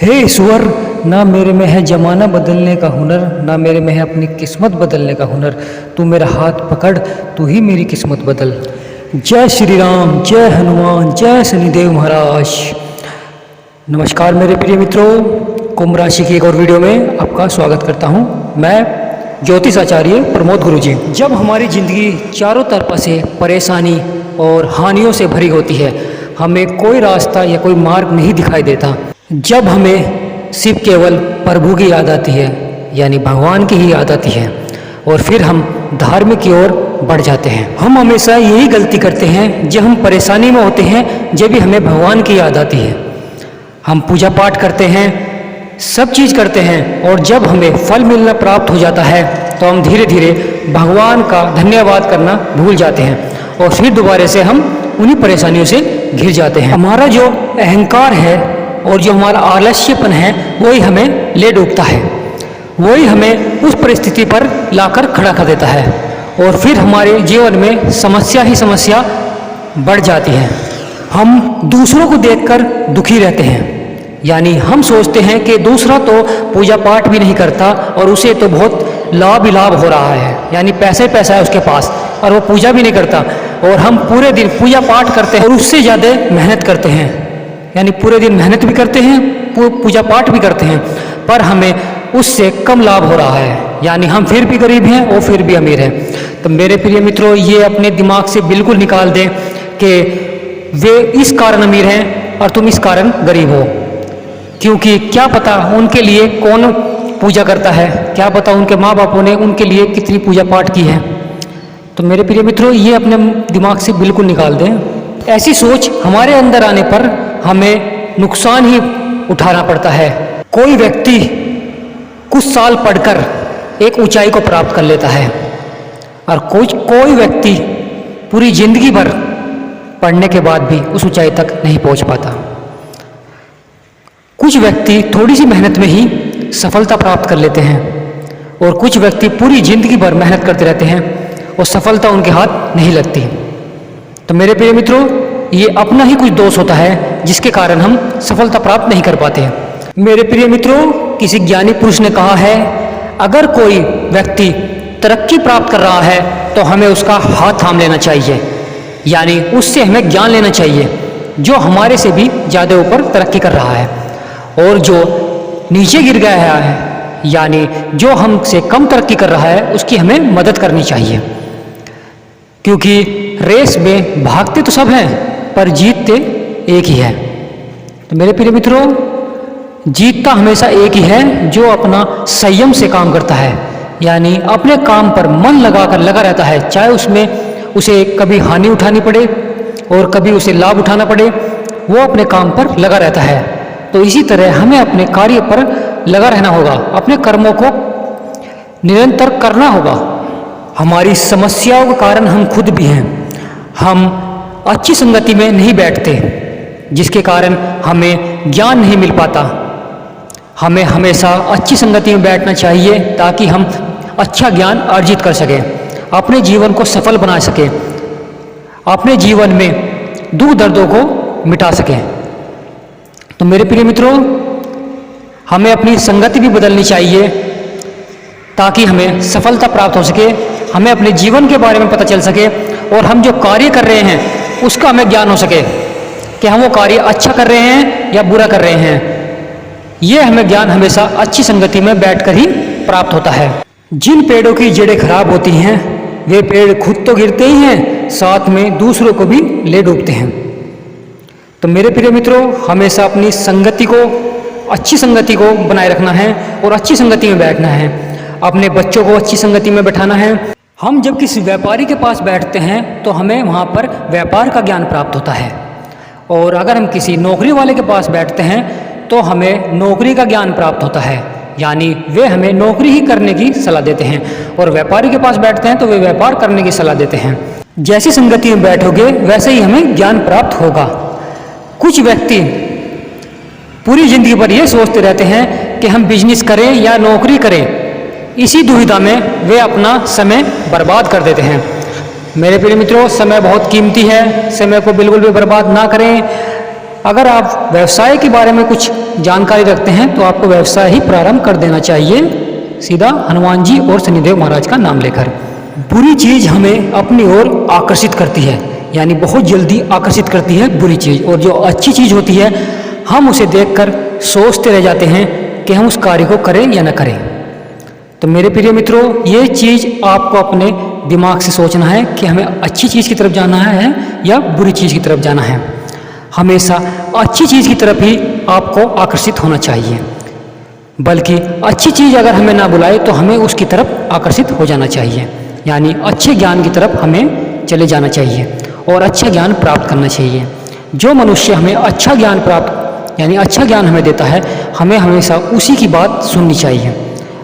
हे ईश्वर, ना मेरे में है जमाना बदलने का हुनर, ना मेरे में है अपनी किस्मत बदलने का हुनर। तू मेरा हाथ पकड़, तू ही मेरी किस्मत बदल। जय श्री राम, जय हनुमान, जय शनिदेव महाराज। नमस्कार मेरे प्रिय मित्रों, कुंभ राशि की एक और वीडियो में आपका स्वागत करता हूं। मैं ज्योतिष आचार्य प्रमोद गुरु जी। जब हमारी ज़िंदगी चारों तरफ से परेशानी और हानियों से भरी होती है, हमें कोई रास्ता या कोई मार्ग नहीं दिखाई देता, जब हमें सिर्फ केवल प्रभु की याद आती है, यानी भगवान की ही याद आती है, और फिर हम धार्मिक की ओर बढ़ जाते हैं। हम हमेशा यही गलती करते हैं, जब हम परेशानी में होते हैं, जब भी हमें भगवान की याद आती है। हम पूजा पाठ करते हैं, सब चीज़ करते हैं, और जब हमें फल मिलना प्राप्त हो जाता है तो हम धीरे धीरे भगवान का धन्यवाद करना भूल जाते हैं, और फिर दोबारा से हम उन्हीं परेशानियों से घिर जाते हैं। हमारा जो अहंकार है और जो हमारा आलस्यपन है, वही हमें ले डूबता है, वही हमें उस परिस्थिति पर लाकर खड़ा कर देता है, और फिर हमारे जीवन में समस्या ही समस्या बढ़ जाती है। हम दूसरों को देखकर दुखी रहते हैं, यानी हम सोचते हैं कि दूसरा तो पूजा पाठ भी नहीं करता और उसे तो बहुत लाभ ही लाभ हो रहा है, यानी पैसा है उसके पास, और वो पूजा भी नहीं करता, और हम पूरे दिन पूजा पाठ करते हैं और उससे ज़्यादा मेहनत करते हैं, यानी पूरे दिन मेहनत भी करते हैं, पूजा पाठ भी करते हैं, पर हमें उससे कम लाभ हो रहा है, यानी हम फिर भी गरीब हैं और फिर भी अमीर हैं। तो मेरे प्रिय मित्रों, ये अपने दिमाग से बिल्कुल निकाल दें कि वे इस कारण अमीर हैं और तुम इस कारण गरीब हो, क्योंकि क्या पता उनके लिए कौन पूजा करता है, क्या पता उनके माँ बापों ने उनके लिए कितनी पूजा पाठ की है। तो मेरे प्रिय मित्रों, ये अपने दिमाग से बिल्कुल निकाल दें। ऐसी सोच हमारे अंदर आने पर हमें नुकसान ही उठाना पड़ता है। कोई व्यक्ति कुछ साल पढ़कर एक ऊंचाई को प्राप्त कर लेता है, और कोई व्यक्ति पूरी जिंदगी भर पढ़ने के बाद भी उस ऊंचाई तक नहीं पहुंच पाता। कुछ व्यक्ति थोड़ी सी मेहनत में ही सफलता प्राप्त कर लेते हैं, और कुछ व्यक्ति पूरी जिंदगी भर मेहनत करते रहते हैं और सफलता उनके हाथ नहीं लगती। तो मेरे प्रिय मित्रों, ये अपना ही कुछ दोष होता है जिसके कारण हम सफलता प्राप्त नहीं कर पाते। मेरे प्रिय मित्रों, किसी ज्ञानी पुरुष ने कहा है, अगर कोई व्यक्ति तरक्की प्राप्त कर रहा है तो हमें उसका हाथ थाम लेना चाहिए, यानी उससे हमें ज्ञान लेना चाहिए, जो हमारे से भी ज़्यादा ऊपर तरक्की कर रहा है, और जो नीचे गिर गया है, यानी जो हमसे कम तरक्की कर रहा है, उसकी हमें मदद करनी चाहिए। क्योंकि रेस में भागते तो सब हैं, पर जीतते एक ही है। तो मेरे प्रिय मित्रों, जीतता हमेशा एक ही है, जो अपना संयम से काम करता है, यानी अपने काम पर मन लगाकर लगा रहता है, चाहे उसमें उसे कभी हानि उठानी पड़े और कभी उसे लाभ उठाना पड़े, वो अपने काम पर लगा रहता है। तो इसी तरह हमें अपने कार्य पर लगा रहना होगा, अपने कर्मों को निरंतर करना होगा। हमारी समस्याओं का कारण हम खुद भी हैं। हम अच्छी संगति में नहीं बैठते, जिसके कारण हमें ज्ञान नहीं मिल पाता। हमें हमेशा अच्छी संगति में बैठना चाहिए, ताकि हम अच्छा ज्ञान अर्जित कर सकें, अपने जीवन को सफल बना सकें, अपने जीवन में दुख दर्दों को मिटा सकें। तो मेरे प्रिय मित्रों, हमें अपनी संगति भी बदलनी चाहिए, ताकि हमें सफलता प्राप्त हो सके, हमें अपने जीवन के बारे में पता चल सके, और हम जो कार्य कर रहे हैं उसका हमें ज्ञान हो सके कि हम वो कार्य अच्छा कर रहे हैं या बुरा कर रहे हैं। ये हमें ज्ञान हमेशा अच्छी संगति में बैठकर ही प्राप्त होता है। जिन पेड़ों की जड़ें खराब होती हैं, वे पेड़ खुद तो गिरते ही हैं, साथ में दूसरों को भी ले डूबते हैं। तो मेरे प्रिय मित्रों, हमेशा अपनी संगति को, अच्छी संगति को बनाए रखना है और अच्छी संगति में बैठना है। अपने बच्चों को अच्छी संगति में बैठाना है। हम जब किसी व्यापारी के पास बैठते हैं तो हमें वहाँ पर व्यापार का ज्ञान प्राप्त होता है, और अगर हम किसी नौकरी वाले के पास बैठते हैं तो हमें नौकरी का ज्ञान प्राप्त होता है, यानी वे हमें नौकरी ही करने की सलाह देते हैं, और व्यापारी के पास बैठते हैं तो वे व्यापार करने की सलाह देते हैं। जैसी संगति में बैठोगे वैसे ही हमें ज्ञान प्राप्त होगा। कुछ व्यक्ति पूरी जिंदगी भर ये सोचते रहते हैं कि हम बिजनेस करें या नौकरी करें, इसी दुविधा में वे अपना समय बर्बाद कर देते हैं। मेरे प्रिय मित्रों, समय बहुत कीमती है, समय को बिल्कुल भी बर्बाद ना करें। अगर आप व्यवसाय के बारे में कुछ जानकारी रखते हैं तो आपको व्यवसाय ही प्रारंभ कर देना चाहिए, सीधा हनुमान जी और शनिदेव महाराज का नाम लेकर। बुरी चीज़ हमें अपनी ओर आकर्षित करती है, यानी बहुत जल्दी आकर्षित करती है बुरी चीज़, और जो अच्छी चीज़ होती है हम उसे देखकर सोचते रह जाते हैं कि हम उस कार्य को करें या न करें। तो मेरे प्रिय मित्रों, ये चीज़ आपको अपने दिमाग से सोचना है कि हमें अच्छी चीज़ की तरफ जाना है या बुरी चीज़ की तरफ जाना है। हमेशा अच्छी चीज़ की तरफ ही आपको आकर्षित होना चाहिए, बल्कि अच्छी चीज़ अगर हमें ना बुलाए तो हमें उसकी तरफ आकर्षित हो जाना चाहिए, यानी अच्छे ज्ञान की तरफ हमें चले जाना चाहिए और अच्छा ज्ञान प्राप्त करना चाहिए। जो मनुष्य हमें अच्छा ज्ञान प्राप्त यानी अच्छा ज्ञान हमें देता है, हमें हमेशा उसी की बात सुननी चाहिए।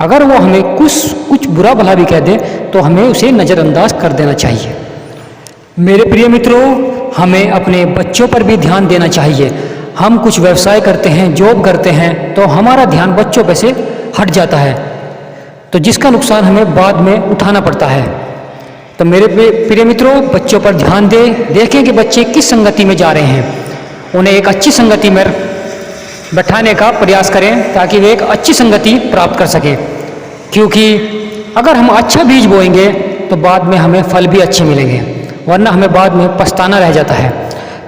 अगर वो हमें कुछ बुरा भला भी कह दे तो हमें उसे नज़रअंदाज कर देना चाहिए। मेरे प्रिय मित्रों, हमें अपने बच्चों पर भी ध्यान देना चाहिए। हम कुछ व्यवसाय करते हैं, जॉब करते हैं, तो हमारा ध्यान बच्चों पे से हट जाता है, तो जिसका नुकसान हमें बाद में उठाना पड़ता है। तो मेरे प्रिय मित्रों, बच्चों पर ध्यान देखें कि बच्चे किस संगति में जा रहे हैं, उन्हें एक अच्छी संगति में बैठाने का प्रयास करें ताकि वे एक अच्छी संगति प्राप्त कर सकें, क्योंकि अगर हम अच्छा बीज बोएंगे तो बाद में हमें फल भी अच्छे मिलेंगे, वरना हमें बाद में पछताना रह जाता है।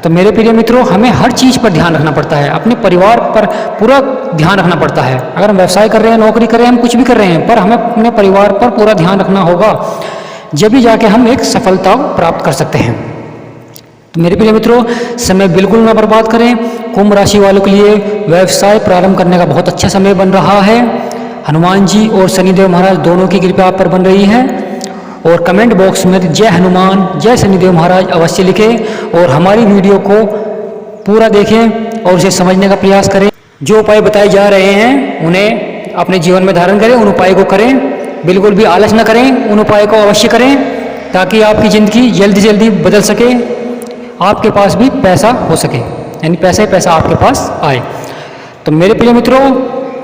तो मेरे प्रिय मित्रों, हमें हर चीज़ पर ध्यान रखना पड़ता है, अपने परिवार पर पूरा ध्यान रखना पड़ता है। अगर हम व्यवसाय कर रहे हैं, नौकरी कर रहे हैं, हम कुछ भी कर रहे हैं, पर हमें अपने परिवार पर पूरा ध्यान रखना होगा, जब भी जाके हम एक सफलता प्राप्त कर सकते हैं। तो मेरे प्रिय मित्रों, समय बिल्कुल ना बर्बाद करें। कुंभ राशि वालों के लिए व्यवसाय प्रारंभ करने का बहुत अच्छा समय बन रहा है। हनुमान जी और शनिदेव महाराज दोनों की कृपा आप पर बन रही है। और कमेंट बॉक्स में जय हनुमान जय शनिदेव महाराज अवश्य लिखें और हमारी वीडियो को पूरा देखें और उसे समझने का प्रयास करें। जो उपाय बताए जा रहे हैं उन्हें अपने जीवन में धारण करें, उन उपाय को करें, बिल्कुल भी आलस न करें, उन उपाय को अवश्य करें ताकि आपकी ज़िंदगी जल्दी जल्दी बदल सके, आपके पास भी पैसा हो सके, यानी पैसा ही पैसा आपके पास आए। तो मेरे प्रिय मित्रों,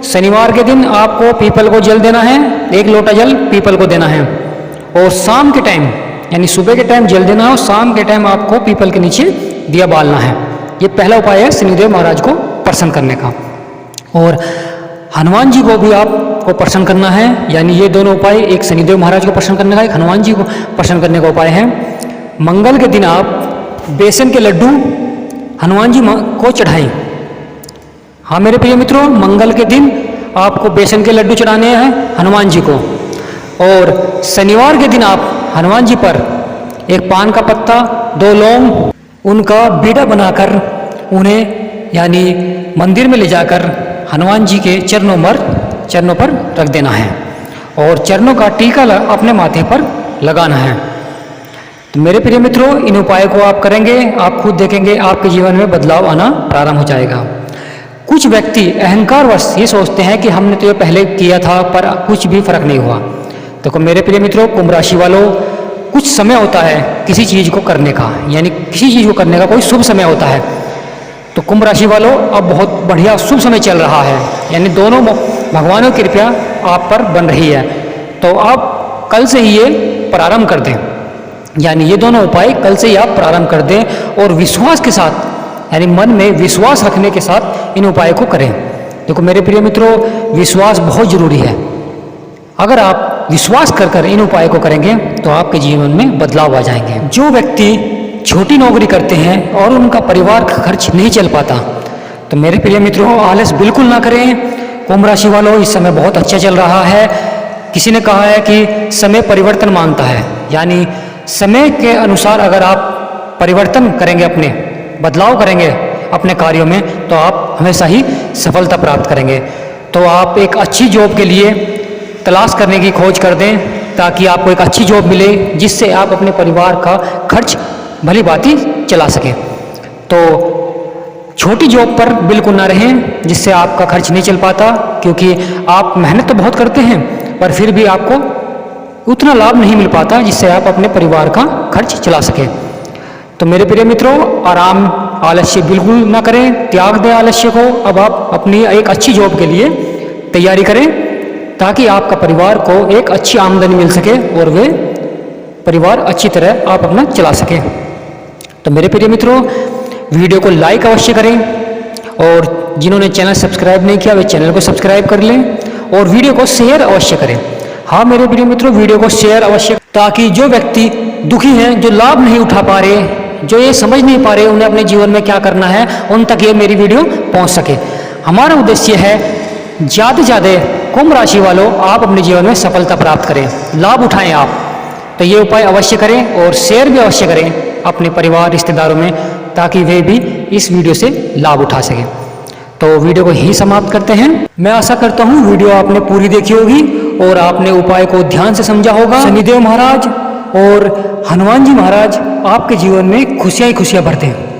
शनिवार के दिन आपको पीपल को जल देना है, 1 लोटा जल पीपल को देना है, और शाम के टाइम यानी सुबह के टाइम जल देना है और शाम के टाइम आपको पीपल के नीचे दिया बालना है। ये पहला उपाय है शनिदेव महाराज को प्रसन्न करने का। और हनुमान जी को भी आपको प्रसन्न करना है, यानी ये दोनों उपाय, एक शनिदेव महाराज को प्रसन्न करने का, एक हनुमान जी को प्रसन्न करने का उपाय है। मंगल के दिन आप बेसन के लड्डू हनुमान जी को चढ़ाएं। हाँ मेरे प्रिय मित्रों, मंगल के दिन आपको बेसन के लड्डू चढ़ाने हैं हनुमान जी को, और शनिवार के दिन आप हनुमान जी पर एक पान का पत्ता, 2 लौंग, उनका बीड़ा बनाकर उन्हें यानी मंदिर में ले जाकर हनुमान जी के चरणों पर रख देना है और चरणों का टीका अपने माथे पर लगाना है। तो मेरे प्रिय मित्रों, इन उपायों को आप करेंगे, आप खुद देखेंगे आपके जीवन में बदलाव आना प्रारंभ हो जाएगा। कुछ व्यक्ति अहंकारवश ये सोचते हैं कि हमने तो ये पहले किया था पर कुछ भी फर्क नहीं हुआ। तो मेरे प्रिय मित्रों, कुंभ राशि वालों, कुछ समय होता है किसी चीज़ को करने का, यानी किसी चीज़ को करने का कोई शुभ समय होता है। तो कुंभ राशि वालों, अब बहुत बढ़िया शुभ समय चल रहा है, यानी दोनों भगवानों की कृपा आप पर बन रही है। तो आप कल से ही ये प्रारंभ कर दें, यानी ये दोनों उपाय कल से ही आप प्रारंभ कर दें और विश्वास के साथ, यानी मन में विश्वास रखने के साथ इन उपायों को करें। देखो मेरे प्रिय मित्रों, विश्वास बहुत जरूरी है। अगर आप विश्वास कर इन उपायों को करेंगे तो आपके जीवन में बदलाव आ जाएंगे। जो व्यक्ति छोटी नौकरी करते हैं और उनका परिवार का खर्च नहीं चल पाता, तो मेरे प्रिय मित्रों, आलस बिल्कुल ना करें। कुंभ राशि वालों, इस समय बहुत अच्छा चल रहा है। किसी ने कहा है कि समय परिवर्तन मांगता है, यानी समय के अनुसार अगर आप परिवर्तन करेंगे, अपने बदलाव करेंगे अपने कार्यों में, तो आप हमेशा ही सफलता प्राप्त करेंगे। तो आप एक अच्छी जॉब के लिए तलाश करने की खोज कर दें ताकि आपको एक अच्छी जॉब मिले जिससे आप अपने परिवार का खर्च भली भांति चला सकें। तो छोटी जॉब पर बिल्कुल ना रहें जिससे आपका खर्च नहीं चल पाता, क्योंकि आप मेहनत तो बहुत करते हैं पर फिर भी आपको उतना लाभ नहीं मिल पाता जिससे आप अपने परिवार का खर्च चला सकें। तो मेरे प्रिय मित्रों, आराम आलस्य बिल्कुल ना करें, त्याग दें आलस्य को। अब आप अपनी एक अच्छी जॉब के लिए तैयारी करें ताकि आपका परिवार को एक अच्छी आमदनी मिल सके और वे परिवार अच्छी तरह आप अपना चला सकें। तो मेरे प्रिय मित्रों, वीडियो को लाइक अवश्य करें और जिन्होंने चैनल सब्सक्राइब नहीं किया वे चैनल को सब्सक्राइब कर लें और वीडियो को शेयर अवश्य करें। हाँ मेरे प्रिय मित्रों, वीडियो को शेयर अवश्य, ताकि जो व्यक्ति दुखी हैं, जो लाभ नहीं उठा पा रहे, जो ये समझ नहीं पा रहे उन्हें अपने जीवन में क्या करना है, उन तक ये मेरी वीडियो पहुंच सके। हमारा उद्देश्य है ज़्यादा से ज़्यादा कुंभ राशि वालों आप अपने जीवन में सफलता प्राप्त करें, लाभ उठाएं आप। तो ये उपाय अवश्य करें और शेयर भी अवश्य करें अपने परिवार रिश्तेदारों में, ताकि वे भी इस वीडियो से लाभ उठा सकें। तो वीडियो को यहीं समाप्त करते हैं। मैं आशा करता हूँ वीडियो आपने पूरी देखी होगी और आपने उपाय को ध्यान से समझा होगा। शनिदेव महाराज और हनुमान जी महाराज आपके जीवन में खुशियाँ ही खुशियाँ भरते हैं।